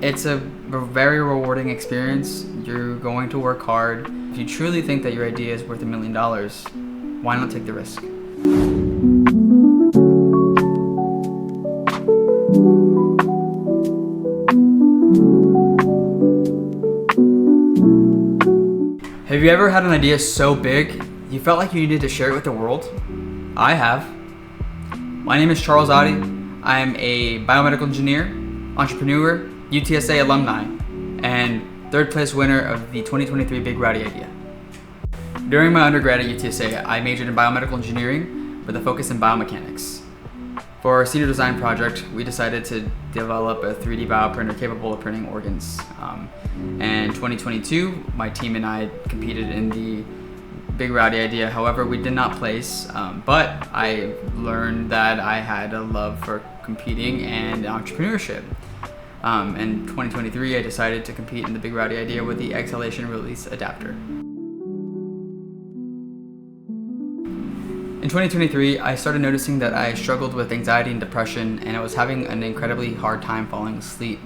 It's a very rewarding experience. You're going to work hard. If you truly think that your idea is worth $1 million, why not take the risk? Have you ever had an idea so big you felt like you needed to share it with the world? I have. My name is Charles Adi. I am a biomedical engineer, entrepreneur, UTSA alumni, and third place winner of the 2023 Big Rowdy Idea. During my undergrad at UTSA, I majored in biomedical engineering with a focus in biomechanics. For our senior design project, we decided to develop a 3D bioprinter capable of printing organs. And 2022, my team and I competed in the Big Rowdy Idea. However, we did not place, but I learned that I had a love for competing and entrepreneurship. In 2023, I decided to compete in the Big Rowdy Idea with the exhalation release adapter. In 2023, I started noticing that I struggled with anxiety and depression, and I was having an incredibly hard time falling asleep.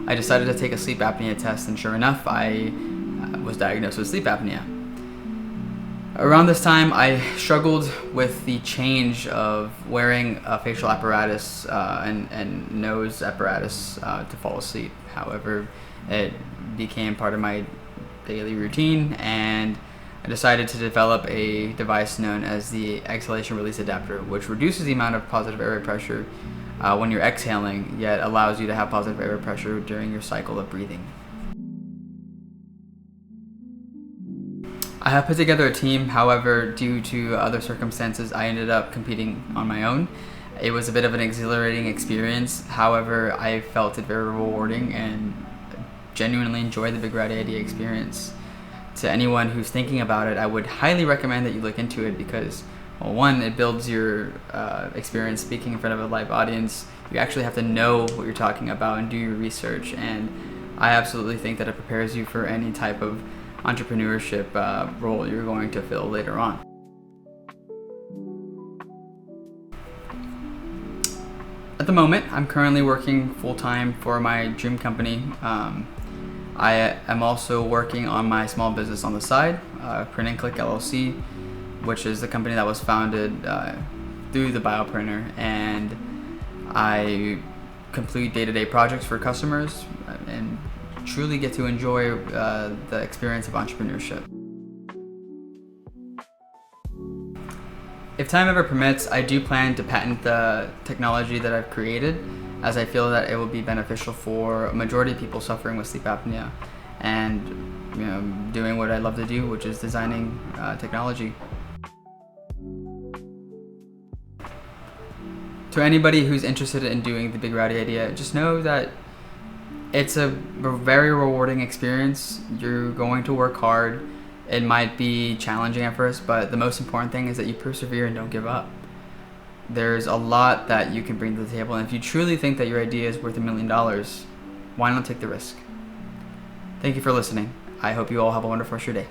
I decided to take a sleep apnea test, and sure enough, I was diagnosed with sleep apnea. Around this time, I struggled with the change of wearing a facial apparatus and nose apparatus to fall asleep. However, it became part of my daily routine, and I decided to develop a device known as the exhalation release adapter, which reduces the amount of positive airway pressure when you're exhaling, yet allows you to have positive airway pressure during your cycle of breathing. I have put together a team, however, due to other circumstances, I ended up competing on my own. It was a bit of an exhilarating experience, however, I felt it very rewarding and genuinely enjoyed the Big Rowdy Idea experience. To anyone who's thinking about it, I would highly recommend that you look into it because, well, one, it builds your experience speaking in front of a live audience. You actually have to know what you're talking about and do your research, and I absolutely think that it prepares you for any type of entrepreneurship role you're going to fill later on. At the moment, I'm currently working full-time for my dream company. I am also working on my small business on the side, Print and Click LLC, which is the company that was founded through the bioprinter, and I complete day-to-day projects for customers and truly get to enjoy the experience of entrepreneurship. If time ever permits, I do plan to patent the technology that I've created, as I feel that it will be beneficial for a majority of people suffering with sleep apnea and doing what I love to do, which is designing technology. To anybody who's interested in doing the Big Rowdy Idea, just know that it's a very rewarding experience. You're going to work hard. It might be challenging at first, but the most important thing is that you persevere and don't give up. There's a lot that you can bring to the table, and if you truly think that your idea is worth $1 million, why not take the risk? Thank you for listening. I hope you all have a wonderful rest of your day.